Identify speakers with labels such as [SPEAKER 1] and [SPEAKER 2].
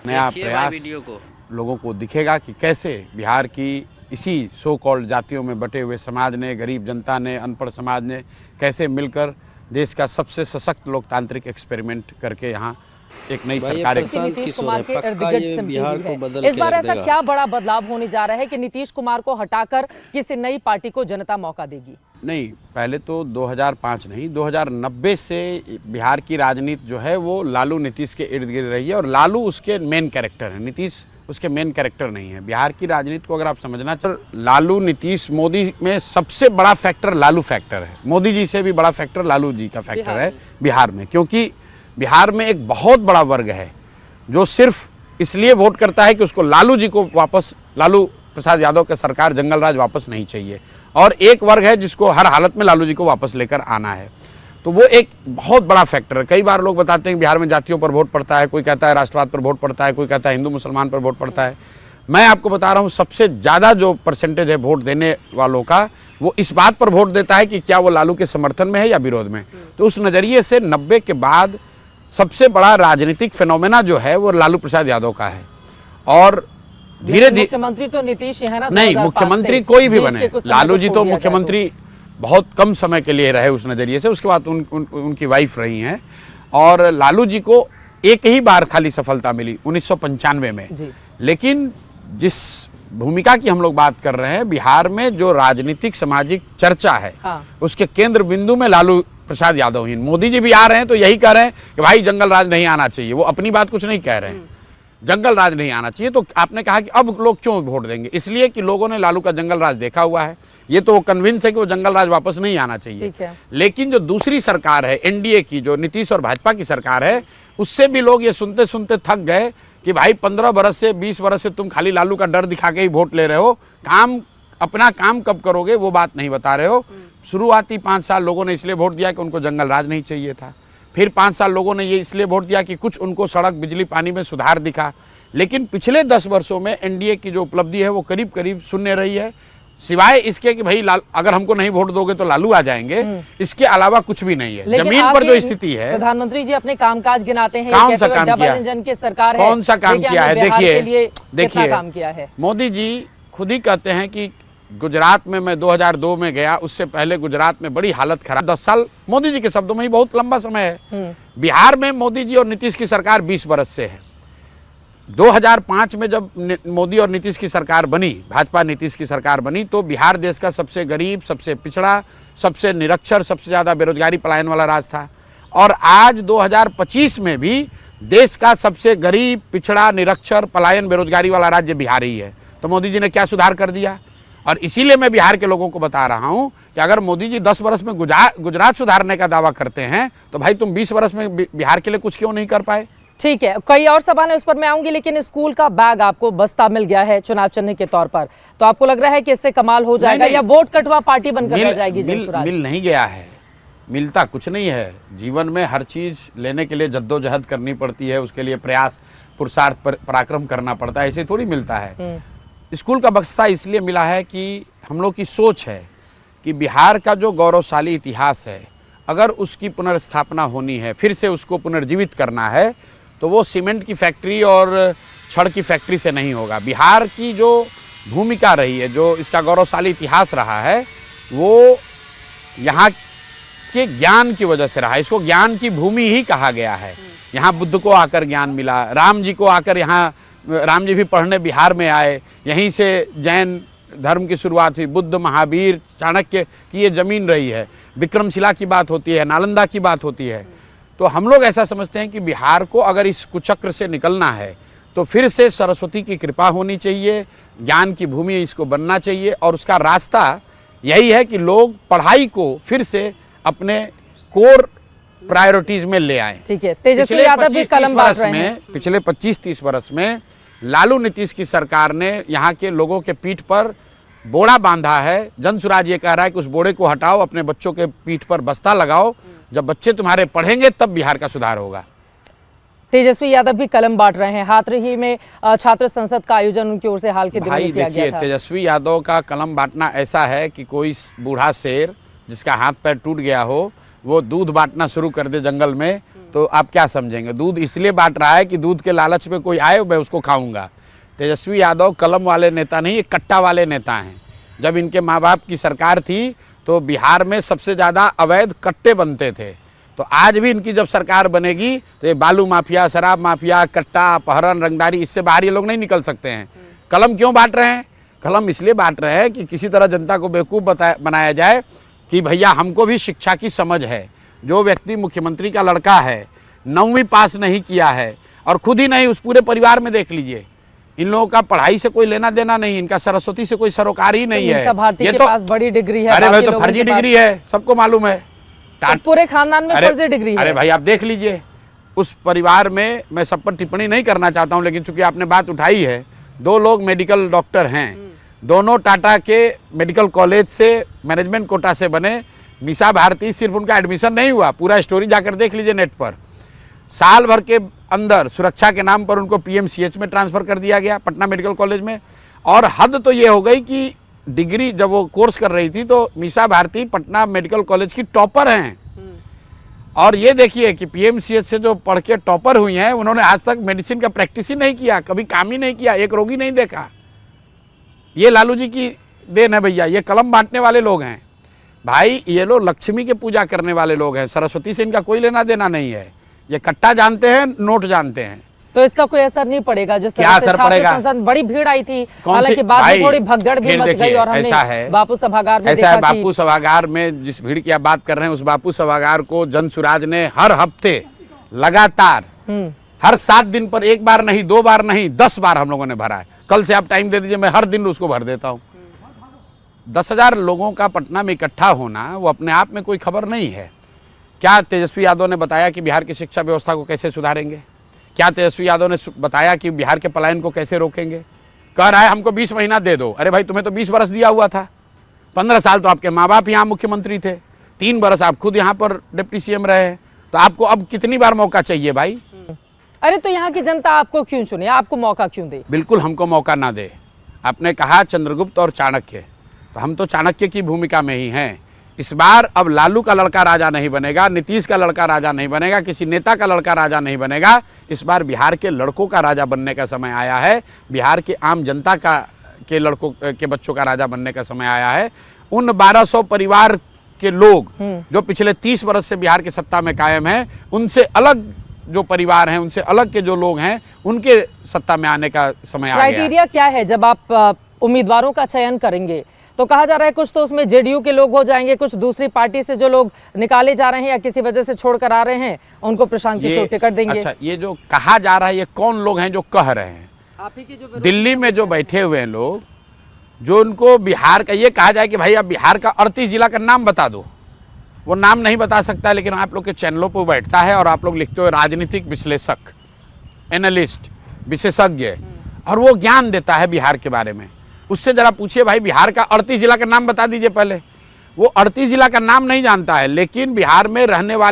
[SPEAKER 1] नया प्रयास लोगों को दिखेगा कि कैसे बिहार की इसी सो कॉल्ड जातियों में बटे हुए समाज ने, गरीब जनता ने, अनपढ़ समाज ने कैसे मिलकर देश का सबसे सशक्त लोकतांत्रिक एक्सपेरिमेंट करके यहाँ एक नई सरकार
[SPEAKER 2] नीतीश कुमार के इर्द-गिर्द सिमटी हुई है। इस बार ऐसा क्या बड़ा बदलाव होने जा रहा है कि नीतीश कुमार को हटाकर किसी नई पार्टी को जनता मौका देगी?
[SPEAKER 1] नहीं, पहले तो 2005 नहीं, 2090 से बिहार की राजनीति जो है वो लालू नीतीश के इर्द गिर्द रही है और लालू उसके मेन कैरेक्टर है, नीतीश उसके मेन कैरेक्टर नहीं है। बिहार की राजनीति को अगर आप समझना चाहें, लालू नीतीश मोदी में सबसे बड़ा फैक्टर लालू फैक्टर है। मोदी जी से भी बड़ा फैक्टर लालू जी का फैक्टर है बिहार में, क्योंकि बिहार में एक बहुत बड़ा वर्ग है जो सिर्फ इसलिए वोट करता है कि उसको लालू जी को वापस, लालू प्रसाद यादव का सरकार जंगल राज वापस नहीं चाहिए, और एक वर्ग है जिसको हर हालत में लालू जी को वापस लेकर आना है। तो वो एक बहुत बड़ा फैक्टर है। कई बार लोग बताते हैं कि बिहार में जातियों पर वोट पड़ता है, कोई कहता है राष्ट्रवाद पर वोट पड़ता है, कोई कहता है हिंदू मुसलमान पर वोट पड़ता है। मैं आपको बता रहा हूँ सबसे ज़्यादा जो परसेंटेज है वोट देने वालों का, वो इस बात पर वोट देता है कि क्या वो लालू के समर्थन में है या विरोध में। तो उस नज़रिए से 90 के बाद सबसे बड़ा राजनीतिक फिनोमेना जो है वो लालू प्रसाद यादव का है। और धीरे धीरे
[SPEAKER 2] मुख्यमंत्री तो नीतीश है ना,
[SPEAKER 1] नहीं, मुख्यमंत्री कोई भी बने, लालू जी तो मुख्यमंत्री बहुत कम समय के लिए रहे उस नज़रिए से, उसके बाद उनकी वाइफ रही हैं। और लालू जी को एक ही बार खाली सफलता मिली 1995 में। लेकिन जिस भूमिका की हम लोग बात कर रहे हैं, बिहार में जो राजनीतिक सामाजिक चर्चा है उसके केंद्र बिंदु में लालू प्रसाद यादव ही। मोदी जी भी आ रहे हैं तो यही कह रहे हैं कि भाई जंगल राज नहीं आना चाहिए, वो अपनी बात कुछ नहीं कह रहे हैं, जंगल राज नहीं आना चाहिए। तो आपने कहा कि अब लोग क्यों वोट देंगे? इसलिए कि लोगों ने लालू का जंगल राज देखा हुआ है, ये तो कन्विंस है कि वो जंगल राज वापस नहीं आना चाहिए। लेकिन जो दूसरी सरकार है एनडीए की, जो नीतीश और भाजपा की सरकार है, उससे भी लोग ये सुनते सुनते थक गए कि भाई 15 बरस से 20 बरस से तुम खाली लालू का डर दिखा के ही वोट ले रहे हो, अपना काम कब करोगे वो बात नहीं बता रहे हो। शुरुआती 5 साल लोगों ने इसलिए वोट दिया कि उनको जंगल राज नहीं चाहिए था, फिर 5 साल लोगों ने ये इसलिए वोट दिया कि कुछ उनको सड़क, बिजली, पानी में सुधार दिखा। लेकिन पिछले 10 वर्षों में एनडीए की जो उपलब्धि है वो करीब करीब शून्य रही है, सिवाय इसके कि भाई अगर हमको नहीं वोट दोगे तो लालू आ जाएंगे, इसके अलावा कुछ भी नहीं है। जमीन पर जो स्थिति है,
[SPEAKER 2] प्रधानमंत्री जी अपने कामकाज गिनाते हैं,
[SPEAKER 1] कौन सा काम किया,
[SPEAKER 2] इंजन की सरकार है,
[SPEAKER 1] कौन सा काम किया है? देखिए
[SPEAKER 2] काम किया है
[SPEAKER 1] मोदी जी खुद ही कहते हैं कि गुजरात में मैं 2002 में गया, उससे पहले गुजरात में बड़ी हालत खराब। 10 साल मोदी जी के शब्दों में ही बहुत लंबा समय है। बिहार में मोदी जी और नीतीश की सरकार 20 बरस से है। 2005 में जब मोदी और नीतीश की सरकार बनी, भाजपा नीतीश की सरकार बनी, तो बिहार देश का सबसे गरीब, सबसे पिछड़ा, सबसे निरक्षर, सबसे ज़्यादा बेरोजगारी पलायन वाला राज्य था। और आज 2025 में भी देश का सबसे गरीब, पिछड़ा, निरक्षर, पलायन, बेरोजगारी वाला राज्य बिहार ही है। तो मोदी जी ने क्या सुधार कर दिया? और इसीलिए मैं बिहार के लोगों को बता रहा हूं कि अगर मोदी जी 10 वर्ष में गुजरात सुधारने का दावा करते हैं तो भाई तुम 20 वर्ष में बिहार के लिए कुछ क्यों नहीं कर पाए?
[SPEAKER 2] ठीक है, कई और सवाल है, उस पर मैं आऊंगी, लेकिन स्कूल का बैग आपको बस्ता मिल गया है चुनाव चिन्ह के तौर पर, तो आपको लग रहा है कि इससे कमाल हो जाएगा या वोट कटवा पार्टी बनकर रह जाएगी?
[SPEAKER 1] मिल नहीं गया है, मिलता कुछ नहीं है। जीवन में हर चीज लेने के लिए जद्दोजहद करनी पड़ती है, उसके लिए प्रयास, पुरुषार्थ, पराक्रम करना पड़ता है, ऐसे थोड़ी मिलता है। स्कूल का बक्सा इसलिए मिला है कि हम लोग की सोच है कि बिहार का जो गौरवशाली इतिहास है, अगर उसकी पुनर्स्थापना होनी है, फिर से उसको पुनर्जीवित करना है, तो वो सीमेंट की फैक्ट्री और छड़ की फैक्ट्री से नहीं होगा। बिहार की जो भूमिका रही है, जो इसका गौरवशाली इतिहास रहा है, वो यहाँ के ज्ञान की वजह से रहा। इसको ज्ञान की भूमि ही कहा गया है। यहाँ बुद्ध को आकर ज्ञान मिला, राम जी को आकर यहाँ, राम जी भी पढ़ने बिहार में आए, यहीं से जैन धर्म की शुरुआत हुई। बुद्ध, महावीर, चाणक्य की ये जमीन रही है। विक्रमशिला की बात होती है, नालंदा की बात होती है। तो हम लोग ऐसा समझते हैं कि बिहार को अगर इस कुचक्र से निकलना है तो फिर से सरस्वती की कृपा होनी चाहिए, ज्ञान की भूमि इसको बनना चाहिए, और उसका रास्ता यही है कि लोग पढ़ाई को फिर से अपने कोर प्रायोरिटीज में ले आए।
[SPEAKER 2] ठीक है, तेजस्वी यादव भी कलम बांट रहे हैं।
[SPEAKER 1] पिछले 25-30 वर्ष में लालू नीतीश की सरकार ने यहाँ के लोगों के पीठ पर बोड़ा बांधा है। जनसुराज ये कह रहा है कि उस बोड़े को हटाओ, अपने बच्चों के पीठ पर बस्ता लगाओ, जब बच्चे तुम्हारे पढ़ेंगे तब बिहार का सुधार होगा।
[SPEAKER 2] तेजस्वी यादव भी कलम बांट रहे हैं। हाथरही में छात्र संसद का आयोजन उनकी ओर से हाल के दिनों में किया गया था।
[SPEAKER 1] तेजस्वी यादव का कलम बांटना ऐसा है कि कोई बूढ़ा शेर जिसका हाथ पैर टूट गया हो, वो दूध बांटना शुरू कर दे जंगल में, तो आप क्या समझेंगे? दूध इसलिए बांट रहा है कि दूध के लालच में कोई आए मैं उसको खाऊंगा। तेजस्वी यादव कलम वाले नेता नहीं, ये कट्टा वाले नेता हैं। जब इनके माँ बाप की सरकार थी तो बिहार में सबसे ज़्यादा अवैध कट्टे बनते थे। तो आज भी इनकी जब सरकार बनेगी तो ये बालू माफिया, शराब माफिया, कट्टा, अपहरण, रंगदारी, इससे बाहर ये लोग नहीं निकल सकते हैं। कलम क्यों बांट रहे हैं? कलम इसलिए बांट रहे हैं कि किसी तरह जनता को बेवकूफ़ बनाया जाए कि भैया हमको भी शिक्षा की समझ है। जो व्यक्ति मुख्यमंत्री का लड़का है, 9वीं पास नहीं किया है, और खुद ही नहीं, उस पूरे परिवार में देख लीजिए, इन लोगों का पढ़ाई से कोई लेना देना नहीं, इनका सरस्वती से कोई सरोकार ही नहीं है।
[SPEAKER 2] ये तो पास बड़ी डिग्री है।
[SPEAKER 1] अरे भाई तो फर्जी डिग्री है, सबको मालूम है।
[SPEAKER 2] तो पूरे खानदान में फर्जी डिग्री है।
[SPEAKER 1] अरे भाई आप देख लीजिए उस परिवार में, मैं सब पर टिप्पणी नहीं करना चाहता हूं, लेकिन चूंकि आपने बात उठाई है, 2 लोग मेडिकल डॉक्टर हैं, दोनों टाटा के मेडिकल कॉलेज से मैनेजमेंट कोटा से बने। मीसा भारती सिर्फ उनका एडमिशन नहीं हुआ, पूरा स्टोरी जाकर देख लीजिए नेट पर। साल भर के अंदर सुरक्षा के नाम पर उनको पीएमसीएच में ट्रांसफ़र कर दिया गया, पटना मेडिकल कॉलेज में। और हद तो ये हो गई कि डिग्री जब वो कोर्स कर रही थी तो मीसा भारती पटना मेडिकल कॉलेज की टॉपर हैं। और ये देखिए कि पीएमसीएच से जो पढ़ के टॉपर हुई हैं, उन्होंने आज तक मेडिसिन का प्रैक्टिस ही नहीं किया, कभी काम ही नहीं किया, एक रोगी नहीं देखा। ये लालू जी की देन है भैया। ये कलम बांटने वाले लोग हैं भाई, ये लोग लक्ष्मी की पूजा करने वाले लोग हैं, सरस्वती से इनका कोई लेना देना नहीं है। ये कट्टा जानते हैं, नोट जानते हैं।
[SPEAKER 2] तो इसका कोई असर नहीं पड़ेगा? जिस तरह
[SPEAKER 1] क्या
[SPEAKER 2] से
[SPEAKER 1] असर
[SPEAKER 2] छात्र
[SPEAKER 1] पड़ेगा?
[SPEAKER 2] संसद बड़ी भीड़ आई थी, हालांकि बाद में थोड़ी भगदड़ भी मच गई और हमने बापू सभागार में
[SPEAKER 1] ऐसा है, बापू सभागार में जिस भीड़ की आप बात कर रहे हैं, उस बापू सभागार को जन सुराज ने हर हफ्ते लगातार हर 7 दिन पर 1 बार नहीं, 2 बार नहीं, 10 बार हम लोगों ने भरा है। कल से आप टाइम दे दीजिए, मैं हर दिन उसको भर देता हूँ। 10,000 लोगों का पटना में इकट्ठा होना वो अपने आप में कोई खबर नहीं है। क्या तेजस्वी यादव ने बताया कि बिहार की शिक्षा व्यवस्था को कैसे सुधारेंगे? क्या तेजस्वी यादव ने बताया कि बिहार के पलायन को कैसे रोकेंगे? कह रहा है हमको 20 महीना दे दो। अरे भाई तुम्हें तो 20 बरस दिया हुआ था। 15 साल तो आपके माँ बाप यहाँ मुख्यमंत्री थे, 3 बरस आप खुद यहाँ पर डिप्टी सीएम रहे हैं, तो आपको अब कितनी बार मौका चाहिए भाई?
[SPEAKER 2] अरे तो यहाँ की जनता आपको क्यों चुने, आपको मौका क्यों दे?
[SPEAKER 1] बिल्कुल हमको मौका ना दे। आपने कहा चंद्रगुप्त और चाणक्य, तो हम तो चाणक्य की भूमिका में ही हैं। इस बार अब लालू का लड़का राजा नहीं बनेगा, नीतीश का लड़का राजा नहीं बनेगा, किसी नेता का लड़का राजा नहीं बनेगा। इस बार बिहार के लड़कों का राजा बनने का समय आया है। बिहार के आम जनता के लड़कों के बच्चों का राजा बनने का समय आया है। उन 1200 परिवार के लोग जो पिछले 30 वर्ष से बिहार की सत्ता में कायम हैं, उनसे अलग जो परिवार हैं, उनसे अलग के जो लोग हैं, उनके सत्ता में आने का समय आ गया है।
[SPEAKER 2] क्राइटेरिया क्या है जब आप उम्मीदवारों का चयन करेंगे? तो कहा जा रहा है कुछ तो उसमें जेडीयू के लोग हो जाएंगे, कुछ दूसरी पार्टी से जो लोग निकाले जा रहे हैं या किसी वजह से छोड़कर आ रहे हैं उनको प्रशांत किशोर टिकट देंगे।
[SPEAKER 1] अच्छा, ये जो कहा जा रहा है, ये कौन लोग हैं जो कह रहे हैं?
[SPEAKER 2] आप ही के जो
[SPEAKER 1] दिल्ली में जो बैठे हुए हैं लोग, जो उनको बिहार का ये कहा जाए कि भाई आप बिहार का 38 जिला का नाम बता दो, वो नाम नहीं बता सकता, लेकिन आप लोग के चैनलों पर बैठता है और आप लोग लिखते हो राजनीतिक विश्लेषक, एनालिस्ट, विशेषज्ञ, और वो ज्ञान देता है बिहार के बारे में। उससे जरा पूछिए भाई बिहार का 38 जिला का नाम बता दीजिए पहले। वो 38 जिला का नाम नहीं जानता है, लेकिन बिहार में रहने वाले